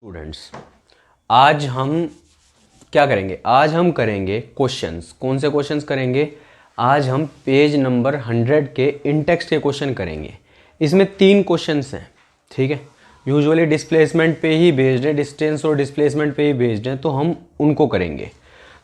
Students, आज हम क्या करेंगे? आज हम करेंगे क्वेश्चंस। कौन से क्वेश्चंस करेंगे? आज हम पेज नंबर 100 के इंटेक्स्ट के क्वेश्चन करेंगे। इसमें 3 क्वेश्चंस हैं, ठीक है। यूजुअली डिस्प्लेसमेंट पे ही बेस्ड है, डिस्टेंस और डिस्प्लेसमेंट पे ही बेस्ड है, तो हम उनको करेंगे।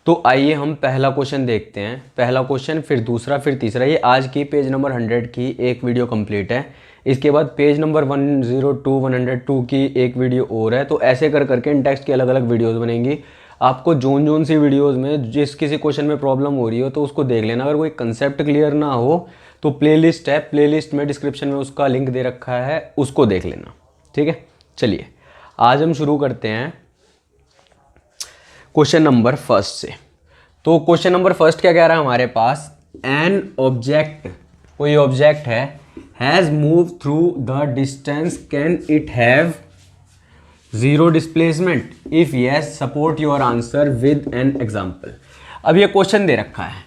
तो आइए हम पहला क्वेश्चन देखते हैं। पहला क्वेश्चन, फिर दूसरा, फिर तीसरा। ये आज की पेज नंबर 100 की एक वीडियो कंप्लीट है। इसके बाद पेज नंबर 102, 102 की एक वीडियो और है। तो ऐसे कर करके इन टेक्स्ट की अलग अलग वीडियोस बनेंगी। आपको जोन जोन सी वीडियोस में जिस किसी क्वेश्चन में प्रॉब्लम हो रही हो तो उसको देख लेना। अगर कोई कंसेप्ट क्लियर ना हो तो प्लेलिस्ट है, प्लेलिस्ट में डिस्क्रिप्शन में उसका लिंक दे रखा है, उसको देख लेना, ठीक है। चलिए आज हम शुरू करते हैं क्वेश्चन नंबर फर्स्ट से। तो क्वेश्चन नंबर फर्स्ट क्या कह रहा है हमारे पास? एन ऑब्जेक्ट, कोई ऑब्जेक्ट है, has move through the distance, can it have zero displacement? If yes support your answer with an example. अब ये क्वेश्चन दे रखा है।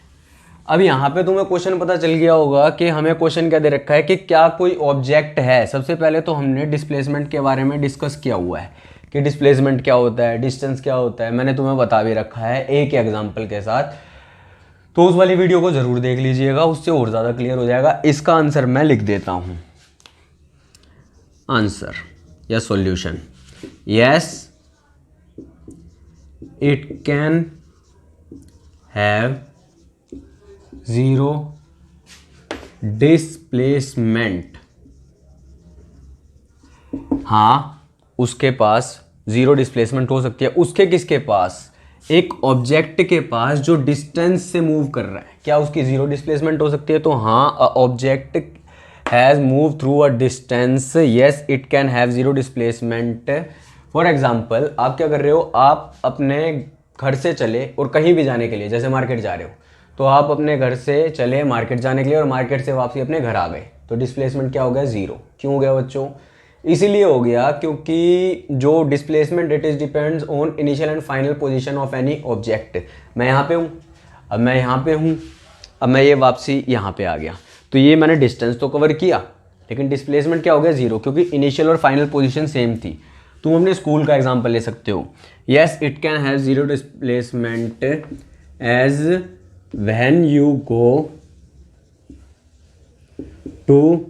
अब यहाँ पे तुम्हें क्वेश्चन पता चल गया होगा कि हमें क्वेश्चन क्या दे रखा है कि क्या कोई ऑब्जेक्ट है। सबसे पहले तो हमने डिस्प्लेसमेंट के बारे में डिस्कस किया हुआ है कि डिस्प्लेसमेंट क्या होता है, डिस्टेंस क्या होता है, मैंने तुम्हें बता भी रखा है एक एग्जाम्पल के साथ। तो उस वाली वीडियो को जरूर देख लीजिएगा, उससे और ज़्यादा क्लियर हो जाएगा। इसका आंसर मैं लिख देता हूँ, आंसर या solution, yes it can have zero displacement. हाँ, उसके पास जीरो डिस्प्लेसमेंट हो सकती है। उसके किसके पास? एक ऑब्जेक्ट के पास जो डिस्टेंस से मूव कर रहा है, क्या उसकी जीरो डिस्प्लेसमेंट हो सकती है? तो हाँ, object has move through a distance, yes it can have zero displacement. For example, आप क्या कर रहे हो? आप अपने घर से चले और कहीं भी जाने के लिए, जैसे मार्केट जा रहे हो, तो आप अपने घर से चले मार्केट जाने के लिए और मार्केट से वापसी अपने घर आ गए, तो डिस्प्लेसमेंट क्या हो गया? जीरो। क्यों हो गया बच्चों? इसीलिए हो गया क्योंकि जो displacement it is depends on initial and final position of any object. मैं यहाँ पे हूँ, अब मैं यहाँ पे हूँ, अब मैं ये वापसी यहाँ पे आ गया, तो ये मैंने डिस्टेंस तो कवर किया, लेकिन डिस्प्लेसमेंट क्या हो गया? जीरो, क्योंकि इनिशियल और फाइनल पोजीशन सेम थी। तुम अपने स्कूल का एग्जाम्पल ले सकते हो, yes it can have zero displacement as when you go to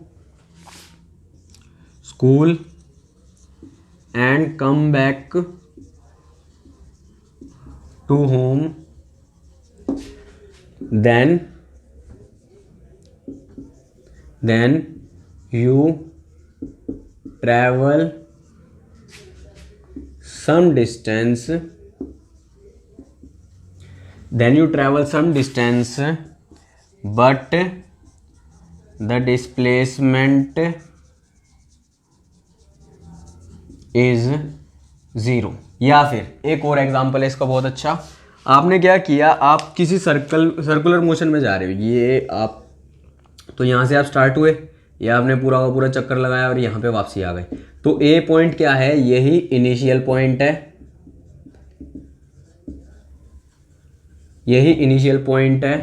school and come back to home, then you travel some distance, but the displacement is zero. या फिर एक और एग्जांपल है इसका बहुत अच्छा। आपने क्या किया? आप किसी सर्कुलर मोशन में जा रहे हो, ये आप, तो यहाँ से आप स्टार्ट हुए, या आपने पूरा का पूरा चक्कर लगाया और यहाँ पे वापसी आ गए। तो ए पॉइंट क्या है? यही इनिशियल पॉइंट है, यही इनिशियल पॉइंट है,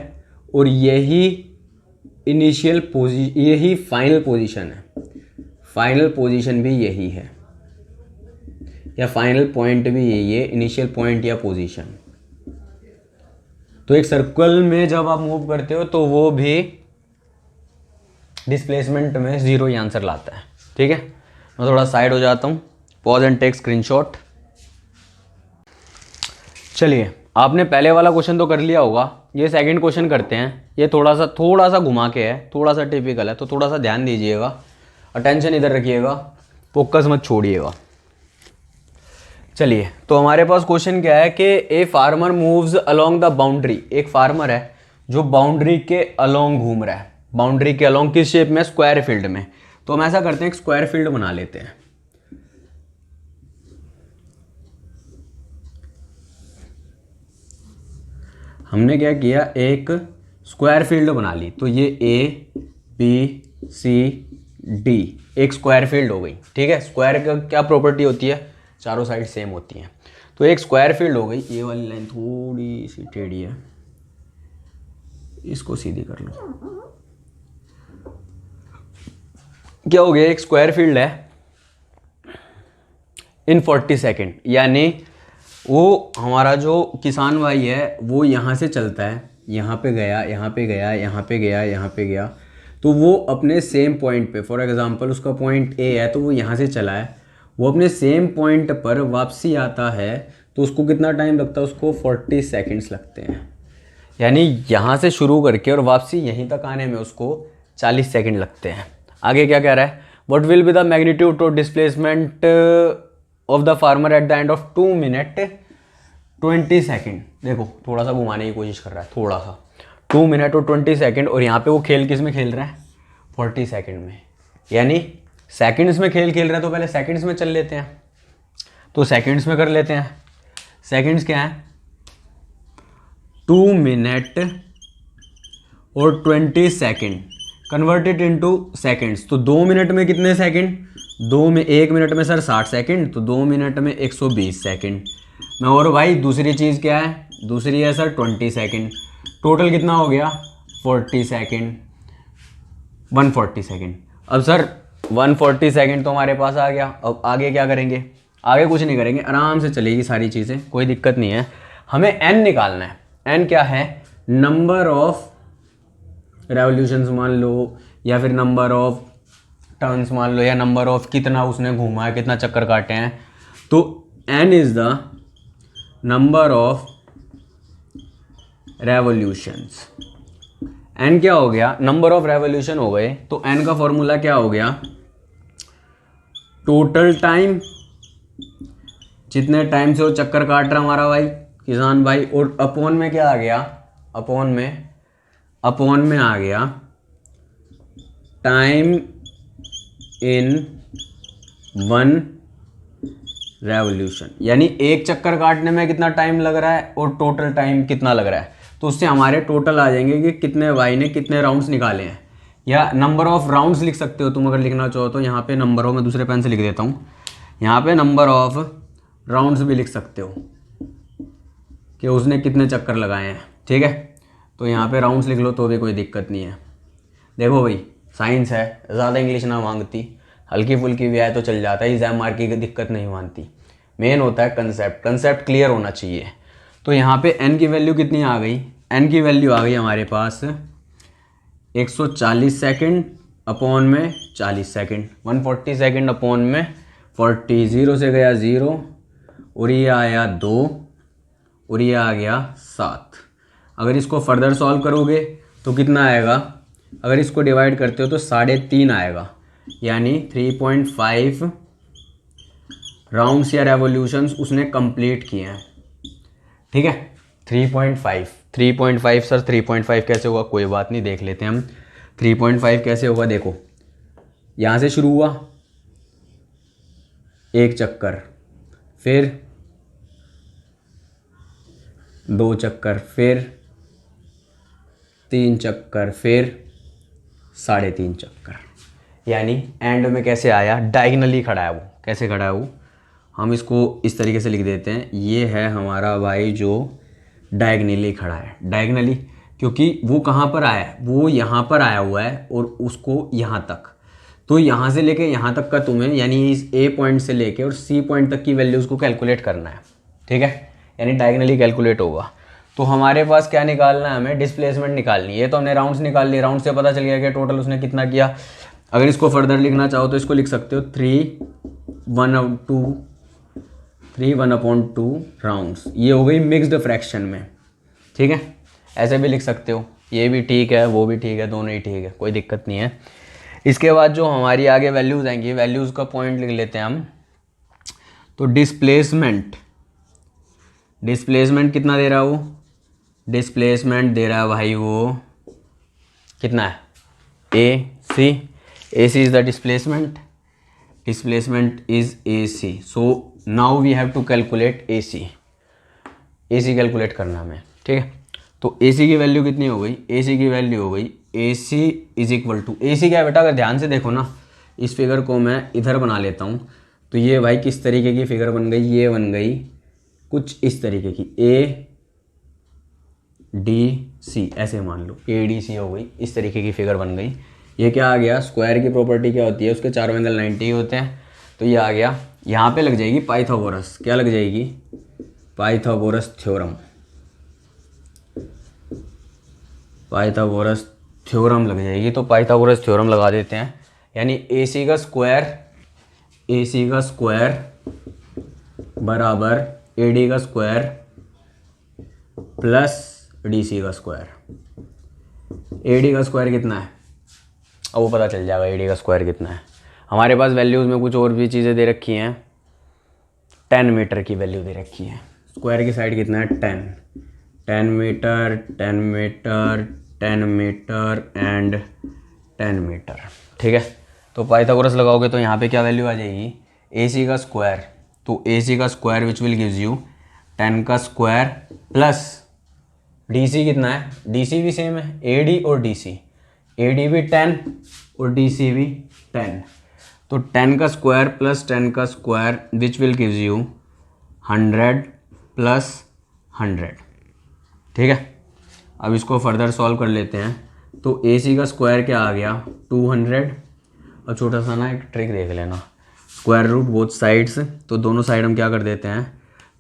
और यही यही फाइनल पोजीशन है। फाइनल पोजीशन भी यही है, या फाइनल पॉइंट भी यही है, इनिशियल पॉइंट या पोजीशन। तो एक सर्कल में जब आप मूव करते हो तो वो भी डिस्प्लेसमेंट में जीरो ही आंसर लाता है, ठीक है। मैं थोड़ा साइड हो जाता हूँ, पॉज एंड टेक स्क्रीनशॉट। चलिए, आपने पहले वाला क्वेश्चन तो कर लिया होगा, ये सेकंड क्वेश्चन करते हैं। ये थोड़ा सा घुमा के है, थोड़ा सा टिपिकल है, तो थोड़ा सा ध्यान दीजिएगा, अटेंशन इधर रखिएगा, फोकस मत छोड़िएगा। चलिए, तो हमारे पास क्वेश्चन क्या है कि a farmer moves along the boundary. एक फार्मर है जो बाउंड्री के अलोंग घूम रहा है। बाउंड्री के अलोंग किस शेप में? स्क्वायर फील्ड में। तो हम ऐसा करते हैं, एक स्क्वायर फील्ड बना लेते हैं। हमने क्या किया? एक स्क्वायर फील्ड बना ली। तो ये ए बी सी डी एक स्क्वायर फील्ड हो गई, ठीक है। स्क्वायर का क्या प्रॉपर्टी होती है? चारों साइड सेम होती हैं। तो एक स्क्वायर फील्ड हो गई। ये वाली लाइन थोड़ी सी टेढ़ी है, इसको सीधी कर लो। क्या हो गया? एक स्क्वायर फील्ड है, इन 40 सेकेंड। यानी वो हमारा जो किसान भाई है वो यहाँ से चलता है, यहाँ पे गया, यहाँ पे गया, यहाँ पे गया, यहाँ पे गया, तो वो अपने सेम पॉइंट पे, फॉर एग्जांपल उसका पॉइंट ए है तो वो यहाँ से चला है, वो अपने सेम पॉइंट पर वापसी आता है तो उसको कितना टाइम लगता है, उसको 40 सेकेंड्स लगते हैं। यानी यहाँ से शुरू करके और वापसी यहीं तक आने में उसको 40 सेकेंड लगते हैं। आगे क्या कह रहा है, what will be the magnitude to displacement of the farmer at the end of 2 minute 20 second. देखो थोड़ा सा घुमाने की कोशिश कर रहा है, थोड़ा सा, 2 मिनट और 20 सेकेंड, और यहाँ पे वो खेल किस में खेल रहा है, 40 सेकेंड में। यानी सेकेंड्स में खेल खेल रहा है तो पहले सेकेंड्स में चल लेते हैं, तो सेकेंड्स में कर लेते हैं। सेकेंड्स क्या है, 2 मिनट और 20 सेकेंड कन्वर्टेड इनटू सेकेंड्स। तो 2 मिनट में कितने सेकेंड, 1 मिनट में सर 60 सेकेंड, तो 2 मिनट में 120 सेकेंड में। और भाई दूसरी चीज़ क्या है, दूसरी है सर 20 सेकेंड। टोटल कितना हो गया, 40 सेकेंड, 140 सेकेंड। अब सर 140 सेकेंड तो हमारे पास आ गया। अब आगे क्या करेंगे, आगे कुछ नहीं करेंगे, आराम से चलेगी सारी चीज़ें, कोई दिक्कत नहीं है। हमें n निकालना है। n क्या है, नंबर ऑफ रेवोल्यूशंस मान लो, या फिर नंबर ऑफ टर्न्स मान लो, या नंबर ऑफ कितना उसने घूमा है, कितना चक्कर काटे हैं। तो n is the number of revolutions. n क्या हो गया, नंबर ऑफ रेवोल्यूशन हो गए, तो n का फॉर्मूला क्या हो गया, टोटल टाइम, जितने टाइम से वो चक्कर काट रहा हमारा भाई किसान भाई, और अपॉन में क्या आ गया, अपॉन में आ गया टाइम इन 1 रेवोल्यूशन। यानी एक चक्कर काटने में कितना टाइम लग रहा है और टोटल टाइम कितना लग रहा है, तो उससे हमारे टोटल आ जाएंगे कि कितने भाई ने कितने राउंड्स निकाले हैं, या नंबर ऑफ राउंड्स लिख सकते हो तुम अगर लिखना चाहो तो। यहाँ पे नंबर ऑफ, मैं दूसरे पेन से लिख देता हूँ, यहाँ पे नंबर ऑफ राउंड्स भी लिख सकते हो कि उसने कितने चक्कर लगाए हैं, ठीक है। तो यहाँ पे राउंड्स लिख लो तो भी कोई दिक्कत नहीं है। देखो भाई साइंस है, ज़्यादा इंग्लिश ना मांगती, हल्की फुल्की भी आए तो चल जाता है, एग्जाम मार्क की दिक्कत नहीं मानती। मेन होता है कंसेप्ट क्लियर होना चाहिए। तो यहाँ पे n की वैल्यू कितनी आ गई, n की वैल्यू आ गई हमारे पास 140 सेकेंड अपॉन में 40 सेकेंड, 140 सेकेंड अपॉन में 40, 0 से गया 0 और ये आया 2 और ये आ गया 7। अगर इसको फर्दर सॉल्व करोगे तो कितना आएगा, अगर इसको डिवाइड करते हो तो 3.5 आएगा, यानी 3.5 राउंड्स या रेवोल्यूशंस उसने कंप्लीट किए हैं, ठीक है। 3.5 सर 3.5 कैसे होगा, कोई बात नहीं, देख लेते हैं हम 3.5 कैसे होगा। देखो यहाँ से शुरू हुआ एक चक्कर, फिर 2 चक्कर, फिर 3 चक्कर, फिर 3.5 चक्कर, यानी एंड में कैसे आया, डायगनली खड़ा है वो। कैसे खड़ा है वो, हम इसको इस तरीके से लिख देते हैं, ये है हमारा भाई जो डायगनली खड़ा है। डायगनली क्योंकि वो कहाँ पर आया है, वो यहाँ पर आया हुआ है और उसको यहाँ तक, तो यहाँ से लेके यहाँ तक का तुम्हें, यानी इस ए पॉइंट से लेके और सी पॉइंट तक की वैल्यूज़ को कैलकुलेट करना है, ठीक है। यानी डायगनली कैलकुलेट होगा। तो हमारे पास क्या निकालना है, हमें डिस्प्लेसमेंट निकालनी है। ये तो हमने राउंड्स निकाल लिए, राउंड से पता चल गया कि टोटल उसने कितना किया। अगर इसको फर्दर लिखना चाहो तो इसको लिख सकते हो 3/1/2 राउंड्स। ये हो गई मिक्स्ड फ्रैक्शन में, ठीक है। ऐसे भी लिख सकते हो, ये भी ठीक है, वो भी ठीक है, दोनों ही ठीक है, कोई दिक्कत नहीं है। इसके बाद जो हमारी आगे वैल्यूज़ आएंगी, वैल्यूज़ का पॉइंट लिख लेते हैं हम। तो डिस्प्लेसमेंट कितना दे रहा है वो, डिस्प्लेसमेंट दे रहा है भाई वो कितना है, AC is the displacement is AC। So now we have to calculate AC calculate करना हमें, ठीक है। तो AC की वैल्यू कितनी हो गई, AC की वैल्यू हो गई AC is equal to, AC क्या है बेटा, अगर ध्यान से देखो ना, इस फिगर को मैं इधर बना लेता हूँ, तो ये भाई किस तरीके की फिगर बन गई, ये बन गई कुछ इस तरीके की, ADC ऐसे मान लो, ADC हो गई, इस तरीके की फिगर बन गई। ये क्या आ गया, स्क्वायर की प्रॉपर्टी क्या होती है, उसके चारों एंगल 90 होते हैं, तो ये आ गया यहाँ पे लग जाएगी पाइथागोरस। क्या लग जाएगी? Pythagoras theorem. पाइथागोरस थ्योरम लग जाएगी। तो पाइथागोरस थ्योरम लगा देते हैं, यानी AC का स्क्वायर बराबर AD का स्क्वायर प्लस DC का स्क्वायर। AD का स्क्वायर कितना है? अब वो पता चल जाएगा AD का स्क्वायर कितना है। हमारे पास वैल्यूज़ में कुछ और भी चीज़ें दे रखी हैं। 10 मीटर की वैल्यू दे रखी है। स्क्वायर की साइड कितना है? 10 metre, 10 metre, 10 metre and 10 metre. ठीक है, तो पाइथागोरस लगाओगे तो यहाँ पे क्या वैल्यू आ जाएगी? AC का स्क्वायर। तो AC का square which will gives you 10 का स्क्वायर प्लस DC कितना है? DC भी सेम है, AD और DC। AD भी 10 और DC भी 10। तो 10 का स्क्वायर प्लस 10 का square which will gives you 100 plus 100। ठीक है, अब इसको फर्दर सॉल्व कर लेते हैं। तो AC का स्क्वायर क्या आ गया? 200। और छोटा सा ना एक ट्रिक देख लेना, स्क्वायर रूट बोथ साइड्स। तो दोनों साइड हम क्या कर देते हैं?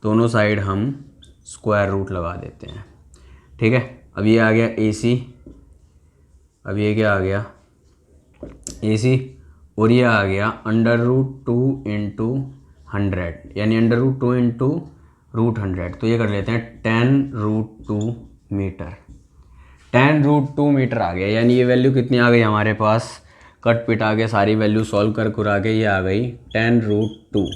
दोनों साइड हम स्क्वायर रूट लगा देते हैं। ठीक है, अब ये आ गया AC, अब ये क्या आ गया? AC, और ये आ गया √2 इंटू 100, यानी √2 इंटू √100। तो ये कर लेते हैं 10√2 मीटर। 10√2 मीटर आ गया, यानी ये वैल्यू कितनी आ गई हमारे पास? कट पिटा के सारी वैल्यू सॉल्व कर कुरा के ये आ गई 10√2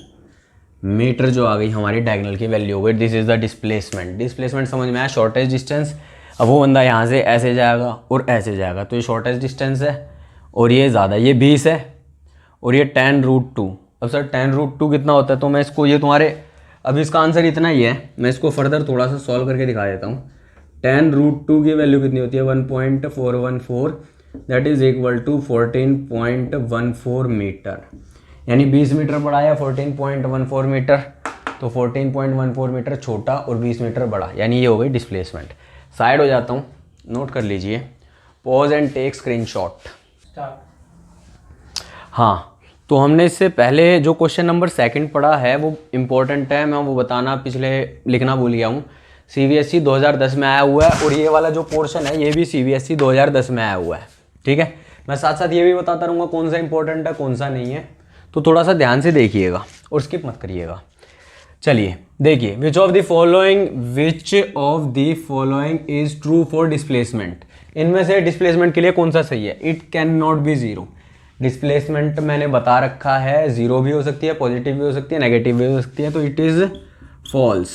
मीटर, जो आ गई हमारी डायगोनल की वैल्यू हो गई। This is the displacement. Displacement समझ में आया? Shortage distance. अब वो बंदा यहाँ से ऐसे जाएगा और ऐसे जाएगा, तो ये शॉर्टेज डिस्टेंस है और ये ज़्यादा, ये 20 है और ये 10√2। अब सर 10√2 कितना होता है? तो मैं इसको, ये तुम्हारे अब इसका आंसर इतना ही है, मैं इसको फर्दर थोड़ा सा सॉल्व करके दिखा देता हूँ। 10√2 की वैल्यू कितनी होती है? 1.414, that is equal to 14.14 metre. यानी 20 मीटर बड़ा या 14.14 मीटर? तो 14.14 मीटर छोटा और 20 मीटर बड़ा, यानी ये हो गई डिस्प्लेसमेंट। साइड हो जाता हूँ, नोट कर लीजिए। Pause and take screenshot. हाँ, तो हमने इससे पहले जो क्वेश्चन नंबर 2 पढ़ा है वो इम्पोर्टेंट है, मैं वो बताना पिछले लिखना भूल गया हूँ। CBSE 2010 में आया हुआ है और ये वाला जो पोर्शन है ये भी CBSE 2010 में आया हुआ है। ठीक है, मैं साथ साथ ये भी बताता रहूँगा कौन सा इंपॉर्टेंट है कौन सा नहीं है, तो थोड़ा सा ध्यान से देखिएगा और स्किप मत करिएगा। चलिए देखिए, which of the following is true for displacement. इनमें से डिस्प्लेसमेंट के लिए कौन सा सही है? It can not be zero. Displacement मैंने बता रखा है, जीरो भी हो सकती है, पॉजिटिव भी हो सकती है, नेगेटिव भी हो सकती है, तो इट इज़ फॉल्स।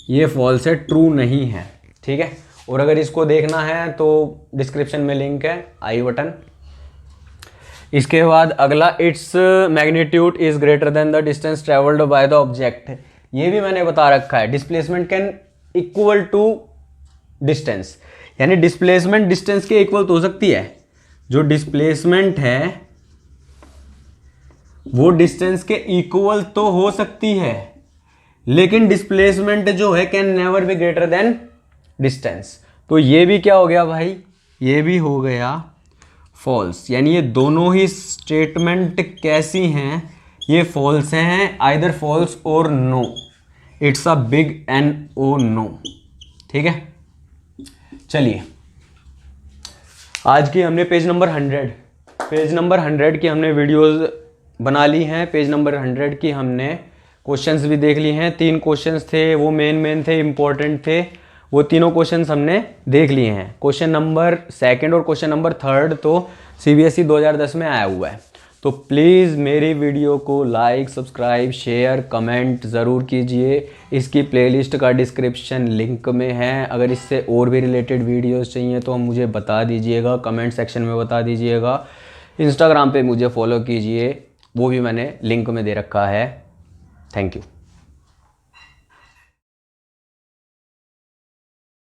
ये फॉल्स है, ट्रू नहीं है। ठीक है, और अगर इसको देखना है तो डिस्क्रिप्शन में लिंक है, आई बटन। इसके बाद अगला, its magnitude is greater than the distance travelled by the object. ये भी मैंने बता रखा है, displacement can equal to distance, यानी डिस्प्लेसमेंट डिस्टेंस के इक्वल तो हो सकती है। जो डिस्प्लेसमेंट है वो डिस्टेंस के इक्वल तो हो सकती है, लेकिन डिस्प्लेसमेंट जो है can never be greater than distance. तो ये भी क्या हो गया भाई? ये भी हो गया फॉल्स। यानी ये दोनों ही स्टेटमेंट कैसी हैं? ये फॉल्स हैं, आइदर फॉल्स और no. It's a big NO, no. ठीक है, चलिए आज की हमने पेज नंबर 100 की हमने वीडियोस बना ली हैं। पेज नंबर 100 की हमने क्वेश्चंस भी देख लिए हैं। 3 क्वेश्चंस थे, वो मेन थे, इंपॉर्टेंट थे, वो तीनों क्वेश्चंस हमने देख लिए हैं। क्वेश्चन नंबर 2 और क्वेश्चन नंबर 3 तो CBSE 2010 में आया हुआ है। तो प्लीज़ मेरी वीडियो को लाइक, सब्सक्राइब, शेयर, कमेंट ज़रूर कीजिए। इसकी प्लेलिस्ट का डिस्क्रिप्शन लिंक में है। अगर इससे और भी रिलेटेड वीडियोस चाहिए तो मुझे बता दीजिएगा, कमेंट सेक्शन में बता दीजिएगा। इंस्टाग्राम पे मुझे फॉलो कीजिए, वो भी मैंने लिंक में दे रखा है। Thank you.